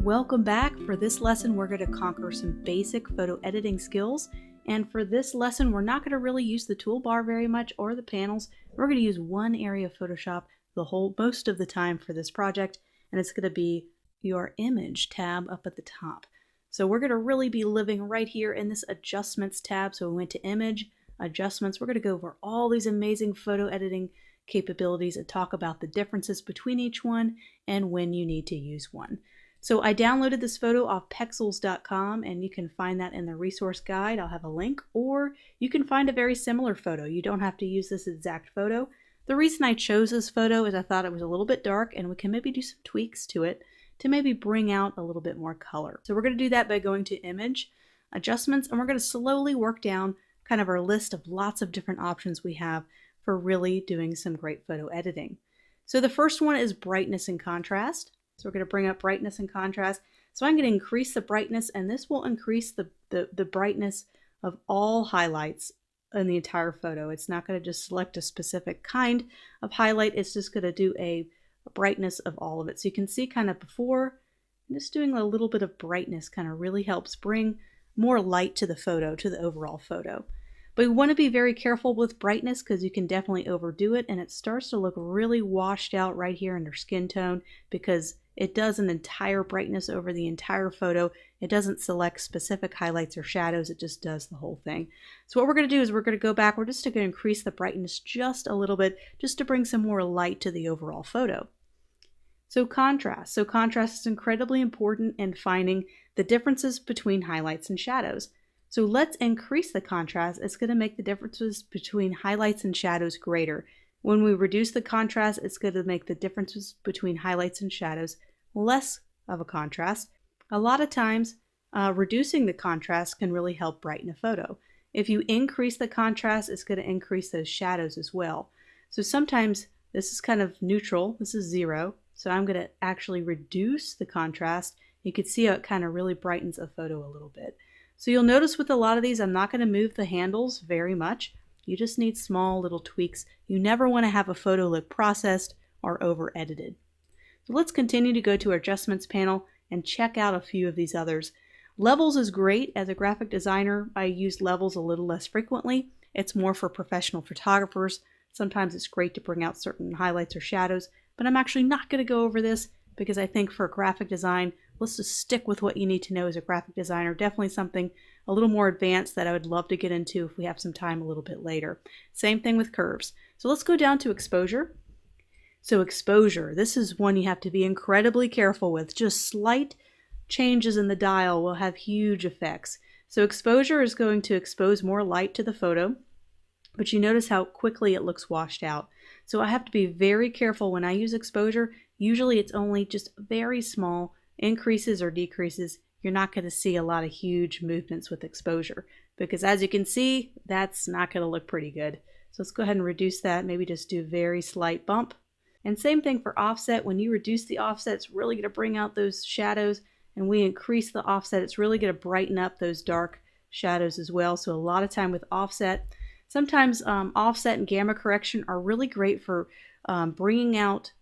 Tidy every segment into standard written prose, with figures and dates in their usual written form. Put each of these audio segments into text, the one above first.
Welcome back. For this lesson, we're going to conquer some basic photo editing skills. And for this lesson, we're not going to really use the toolbar very much or the panels. We're going to use one area of Photoshop most of the time for this project, and it's going to be your image tab up at the top. So we're going to really be living right here in this adjustments tab. So we went to image, adjustments. We're going to go over all these amazing photo editing capabilities and talk about the differences between each one and when you need to use one. So I downloaded this photo off pexels.com, and you can find that in the resource guide. I'll have a link, or you can find a very similar photo. You don't have to use this exact photo. The reason I chose this photo is I thought it was a little bit dark, and we can maybe do some tweaks to it to maybe bring out a little bit more color. So we're going to do that by going to image, adjustments, and we're going to slowly work down kind of our list of lots of different options we have for really doing some great photo editing. So the first one is brightness and contrast. So we're going to bring up brightness and contrast. So I'm going to increase the brightness, and this will increase the brightness of all highlights in the entire photo. It's not going to just select a specific kind of highlight. It's just going to do a brightness of all of it. So you can see kind of before, just doing a little bit of brightness kind of really helps bring more light to the photo, to the overall photo. But we want to be very careful with brightness because you can definitely overdo it, and it starts to look really washed out right here under skin tone because it does an entire brightness over the entire photo. It doesn't select specific highlights or shadows, it just does the whole thing. So what we're going to do is we're going to go back, we're just going to increase the brightness just a little bit, just to bring some more light to the overall photo. So contrast. So contrast is incredibly important in finding the differences between highlights and shadows. So let's increase the contrast. It's going to make the differences between highlights and shadows greater. When we reduce the contrast, it's going to make the differences between highlights and shadows less of a contrast. A lot of times, reducing the contrast can really help brighten a photo. If you increase the contrast, it's going to increase those shadows as well. So sometimes this is kind of neutral. This is 0. So I'm going to actually reduce the contrast. You can see how it kind of really brightens a photo a little bit. So you'll notice with a lot of these, I'm not going to move the handles very much. You just need small little tweaks. You never want to have a photo look processed or over edited. So let's continue to go to our adjustments panel and check out a few of these others. Levels is great. As a graphic designer, I use levels a little less frequently. It's more for professional photographers. Sometimes it's great to bring out certain highlights or shadows, but I'm actually not going to go over this because I think for graphic design, let's just stick with what you need to know as a graphic designer. Definitely something a little more advanced that I would love to get into if we have some time a little bit later. Same thing with curves. So let's go down to exposure. So exposure, this is one you have to be incredibly careful with. Just slight changes in the dial will have huge effects. So exposure is going to expose more light to the photo, but you notice how quickly it looks washed out. So I have to be very careful when I use exposure. Usually it's only just very small increases or decreases. You're not going to see a lot of huge movements with exposure because, as you can see, that's not going to look pretty good. So let's go ahead and reduce that, maybe just do a very slight bump. And same thing for offset. When you reduce the offset, it's really going to bring out those shadows, and we increase the offset, it's really going to brighten up those dark shadows as well. So a lot of time with offset, sometimes offset and gamma correction are really great for bringing out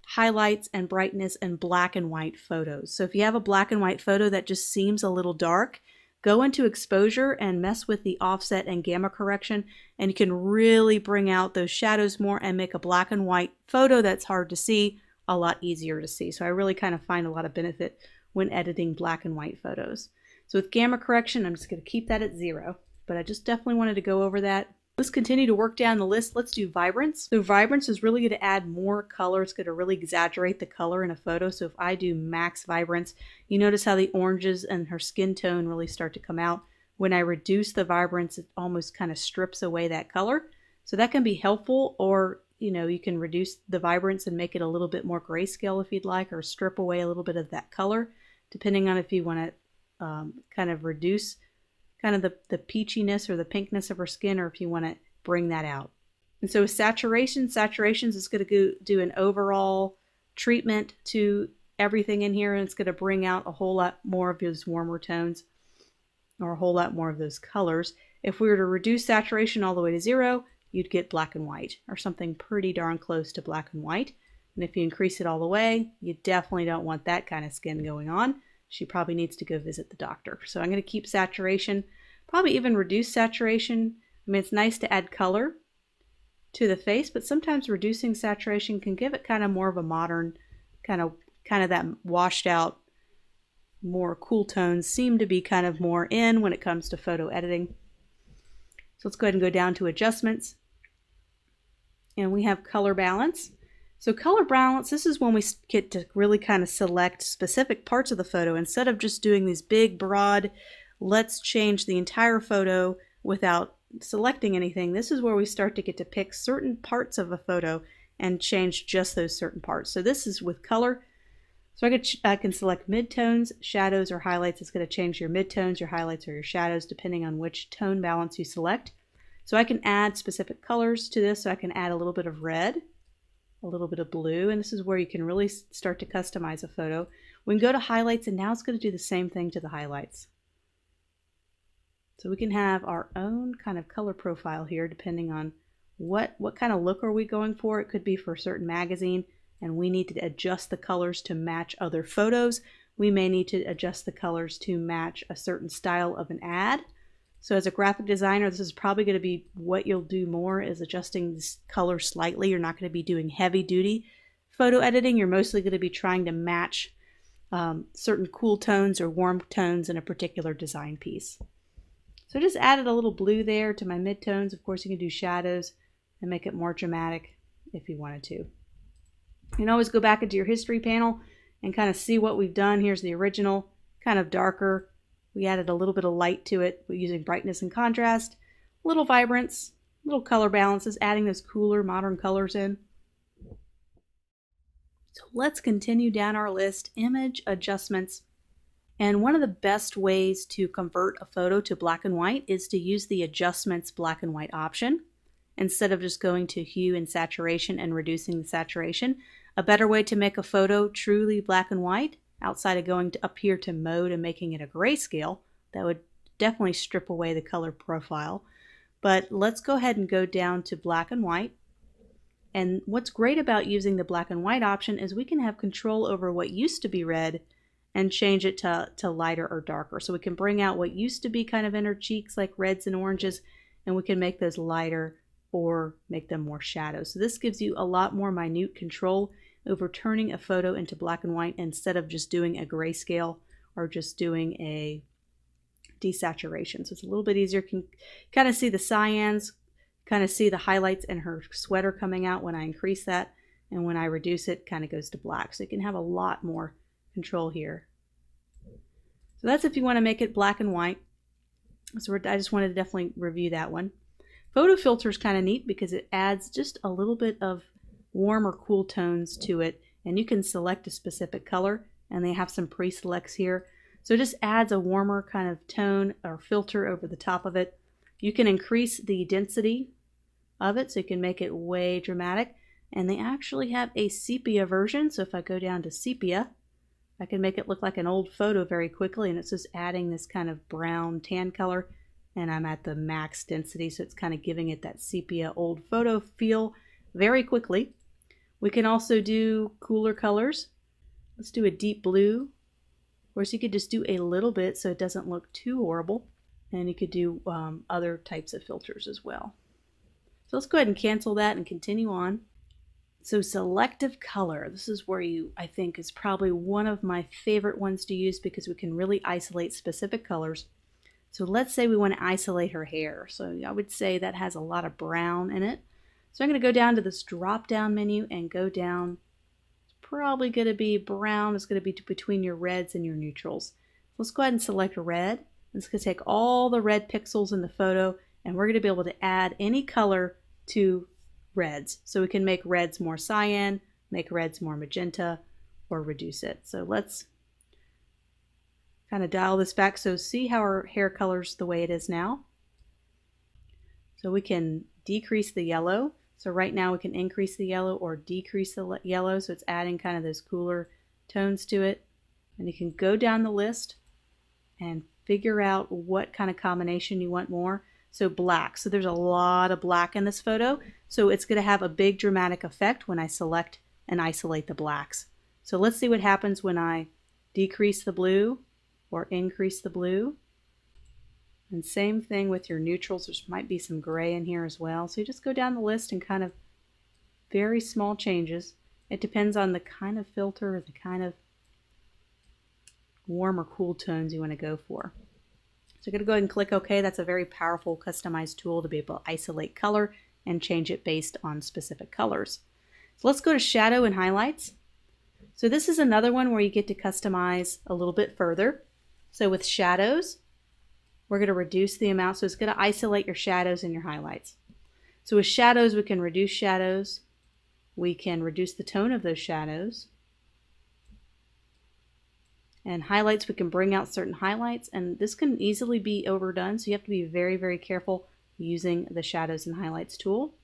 highlights and brightness in black and white photos. So if you have a black and white photo that just seems a little dark, go into exposure and mess with the offset and gamma correction, and you can really bring out those shadows more and make a black and white photo that's hard to see a lot easier to see. So I really kind of find a lot of benefit when editing black and white photos. So with gamma correction, I'm just going to keep that at 0, but I just definitely wanted to go over that. Let's continue to work down the list. Let's do vibrance. So vibrance is really going to add more color. It's going to really exaggerate the color in a photo. So if I do max vibrance, you notice how the oranges and her skin tone really start to come out. When I reduce the vibrance, it almost kind of strips away that color. So that can be helpful, or you can reduce the vibrance and make it a little bit more grayscale if you'd like, or strip away a little bit of that color, depending on if you want to kind of reduce kind of the peachiness or the pinkness of her skin, or if you want to bring that out. And so saturations is going to do an overall treatment to everything in here, and it's going to bring out a whole lot more of those warmer tones or a whole lot more of those colors. If we were to reduce saturation all the way to 0, you'd get black and white, or something pretty darn close to black and white. And if you increase it all the way, you definitely don't want that kind of skin going on. She probably needs to go visit the doctor. So I'm going to keep saturation, probably even reduce saturation. I mean, it's nice to add color to the face, but sometimes reducing saturation can give it kind of more of a modern, kind of that washed out, more cool tones seem to be kind of more in when it comes to photo editing. So let's go ahead and go down to adjustments. And we have color balance. So color balance, this is when we get to really kind of select specific parts of the photo instead of just doing these big, broad, let's change the entire photo without selecting anything. This is where we start to get to pick certain parts of a photo and change just those certain parts. So this is with color. So I can select midtones, shadows, or highlights. It's going to change your midtones, your highlights, or your shadows depending on which tone balance you select. So I can add specific colors to this. So I can add a little bit of red, a little bit of blue, and this is where you can really start to customize a photo. We can go to highlights, and now it's going to do the same thing to the highlights. So we can have our own kind of color profile here depending on what kind of look are we going for. It could be for a certain magazine, and we need to adjust the colors to match other photos. We may need to adjust the colors to match a certain style of an ad. So as a graphic designer, this is probably going to be what you'll do more, is adjusting this color slightly. You're not going to be doing heavy duty photo editing. You're mostly going to be trying to match certain cool tones or warm tones in a particular design piece. So I just added a little blue there to my midtones. Of course, you can do shadows and make it more dramatic if you wanted to. You can always go back into your history panel and kind of see what we've done. Here's the original, kind of darker. We added a little bit of light to it using brightness and contrast, a little vibrance, little color balances, adding those cooler modern colors in. So let's continue down our list, image adjustments. And one of the best ways to convert a photo to black and white is to use the adjustments black and white option instead of just going to hue and saturation and reducing the saturation. A better way to make a photo truly black and white, outside of going up here to mode and making it a grayscale, that would definitely strip away the color profile. But let's go ahead and go down to black and white. And what's great about using the black and white option is we can have control over what used to be red and change it to lighter or darker. So we can bring out what used to be kind of inner cheeks like reds and oranges, and we can make those lighter or make them more shadows. So this gives you a lot more minute control over turning a photo into black and white instead of just doing a grayscale or just doing a desaturation. So it's a little bit easier. You can kind of see the cyans, kind of see the highlights in her sweater coming out when I increase that, and when I reduce it, kind of goes to black. So you can have a lot more control here. So that's if you want to make it black and white. So I just wanted to definitely review that one. Photo filter is kind of neat because it adds just a little bit of warm or cool tones to it, and you can select a specific color, and they have some pre-selects here. So it just adds a warmer kind of tone or filter over the top of it. You can increase the density of it, so you can make it way dramatic, and they actually have a sepia version. So if I go down to sepia, I can make it look like an old photo very quickly, and it's just adding this kind of brown tan color, and I'm at the max density, so it's kind of giving it that sepia old photo feel very quickly. We can also do cooler colors. Let's do a deep blue. Of course, you could just do a little bit so it doesn't look too horrible, and you could do other types of filters as well. So let's go ahead and cancel that and continue on. So selective color, this is where I think is probably one of my favorite ones to use because we can really isolate specific colors. So let's say we want to isolate her hair. So I would say that has a lot of brown in it. So I'm going to go down to this drop down menu and go down. It's probably going to be brown. It's going to be between your reds and your neutrals. Let's go ahead and select red. It's going to take all the red pixels in the photo, and we're going to be able to add any color to reds. So we can make reds more cyan, make reds more magenta, or reduce it. So let's kind of dial this back. So see how our hair color's the way it is now. So we can decrease the yellow. So right now we can increase the yellow or decrease the yellow. So it's adding kind of those cooler tones to it. And you can go down the list and figure out what kind of combination you want more. So black. So there's a lot of black in this photo. So it's going to have a big dramatic effect when I select and isolate the blacks. So let's see what happens when I decrease the blue or increase the blue. And same thing with your neutrals. There might be some gray in here as well. So you just go down the list and kind of very small changes. It depends on the kind of filter, the kind of warm or cool tones you want to go for. So I'm going to go ahead and click OK. That's a very powerful customized tool to be able to isolate color and change it based on specific colors. So let's go to shadow and highlights. So this is another one where you get to customize a little bit further. So with shadows, we're going to reduce the amount. So it's going to isolate your shadows and your highlights. So with shadows, we can reduce shadows. We can reduce the tone of those shadows. And highlights, we can bring out certain highlights, and this can easily be overdone, so you have to be very, very careful using the shadows and highlights tool.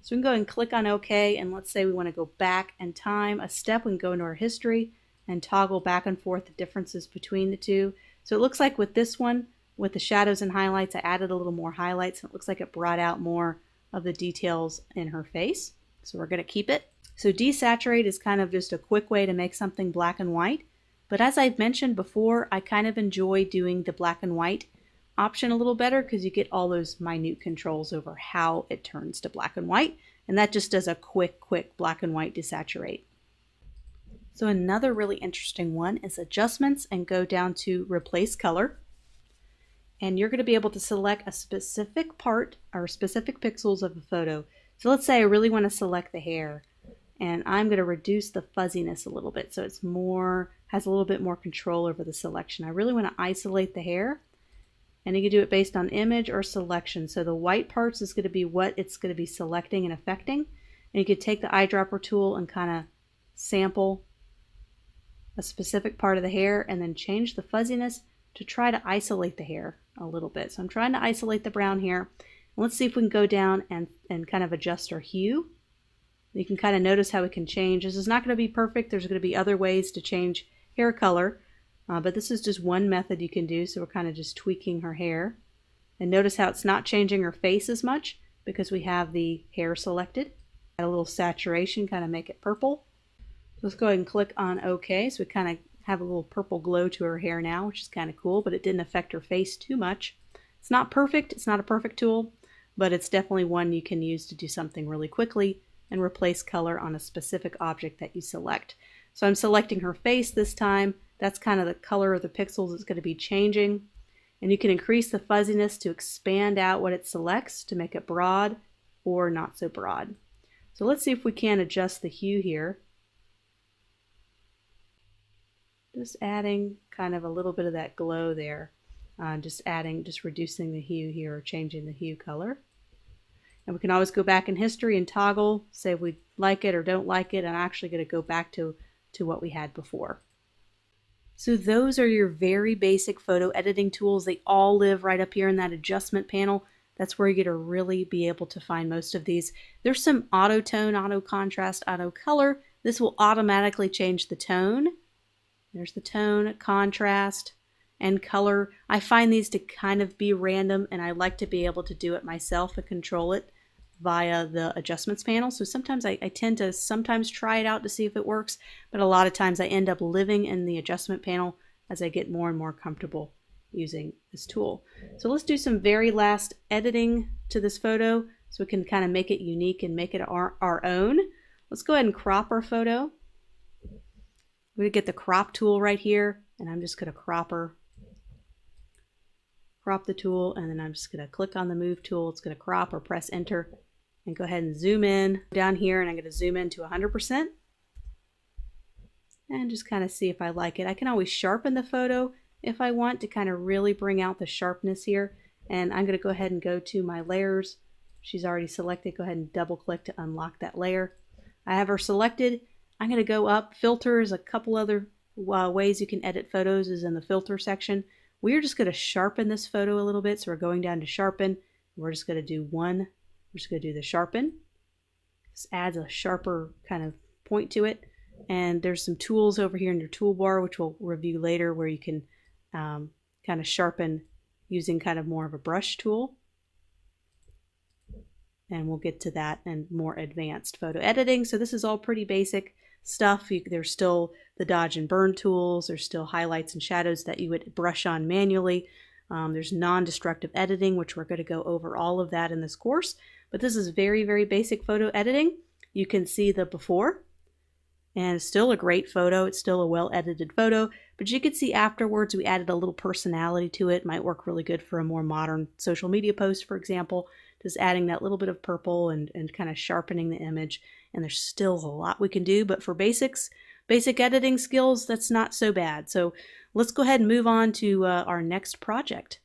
So we can go and click on OK, and let's say we want to go back and time a step. We can go into our history and toggle back and forth the differences between the two. So it looks like with this one, with the shadows and highlights, I added a little more highlights, and it looks like it brought out more of the details in her face. So we're going to keep it. So desaturate is kind of just a quick way to make something black and white. But as I've mentioned before, I kind of enjoy doing the black and white option a little better because you get all those minute controls over how it turns to black and white. And that just does a quick black and white desaturate. So another really interesting one is adjustments, and go down to replace color. And you're going to be able to select a specific part or specific pixels of a photo. So let's say I really want to select the hair, and I'm going to reduce the fuzziness a little bit so it's more, has a little bit more control over the selection. I really want to isolate the hair, and you can do it based on image or selection. So the white parts is going to be what it's going to be selecting and affecting. And you could take the eyedropper tool and kind of sample a specific part of the hair and then change the fuzziness to try to isolate the hair a little bit. So I'm trying to isolate the brown hair. Let's see if we can go down and kind of adjust our hue. You can kind of notice how we can change. This is not going to be perfect. There's going to be other ways to change hair color, but this is just one method you can do. So we're kind of just tweaking her hair. And notice how it's not changing her face as much because we have the hair selected. Add a little saturation, kind of make it purple. Let's go ahead and click on OK. So we kind of have a little purple glow to her hair now, which is kind of cool, but it didn't affect her face too much. It's not perfect. It's not a perfect tool, but it's definitely one you can use to do something really quickly and replace color on a specific object that you select. So I'm selecting her face this time. That's kind of the color of the pixels it's going to be changing. And you can increase the fuzziness to expand out what it selects to make it broad or not so broad. So let's see if we can adjust the hue here. Just adding kind of a little bit of that glow there. Just reducing the hue here or changing the hue color. And we can always go back in history and toggle, say if we like it or don't like it. I'm actually going to go back to what we had before. So those are your very basic photo editing tools. They all live right up here in that adjustment panel. That's where you're going to really be able to find most of these. There's some auto tone, auto contrast, auto color. This will automatically change the tone. There's the tone, contrast, and color. I find these to kind of be random, and I like to be able to do it myself and control it via the adjustments panel. So sometimes I tend to sometimes try it out to see if it works, but a lot of times I end up living in the adjustment panel as I get more and more comfortable using this tool. So let's do some very last editing to this photo so we can kind of make it unique and make it our own. Let's go ahead and crop our photo. We're going to get the crop tool right here, and I'm just going to crop her. Crop the tool, and then I'm just going to click on the move tool. It's going to crop or press enter and go ahead and zoom in down here, and I'm going to zoom in to 100% and just kind of see if I like it. I can always sharpen the photo if I want to kind of really bring out the sharpness here, and I'm going to go ahead and go to my layers. She's already selected. Go ahead and double click to unlock that layer. I have her selected. I'm going to go up. Filters, a couple other ways you can edit photos is in the filter section. We're just going to sharpen this photo a little bit. So we're going down to sharpen. We're just going to do one. We're just going to do the sharpen. This adds a sharper kind of point to it. And there's some tools over here in your toolbar, which we'll review later, where you can kind of sharpen using kind of more of a brush tool. and we'll get to that and more advanced photo editing. So this is all pretty basic stuff. There's still the dodge and burn tools. There's still highlights and shadows that you would brush on manually. There's non-destructive editing, which we're going to go over all of that in this course. But this is very, very basic photo editing. You can see the before, and it's still a great photo. It's still a well-edited photo, but you can see afterwards we added a little personality to it. Might work really good for a more modern social media post, for example, just adding that little bit of purple and kind of sharpening the image. And there's still a lot we can do, but for basic editing skills, that's not so bad. So let's go ahead and move on to our next project.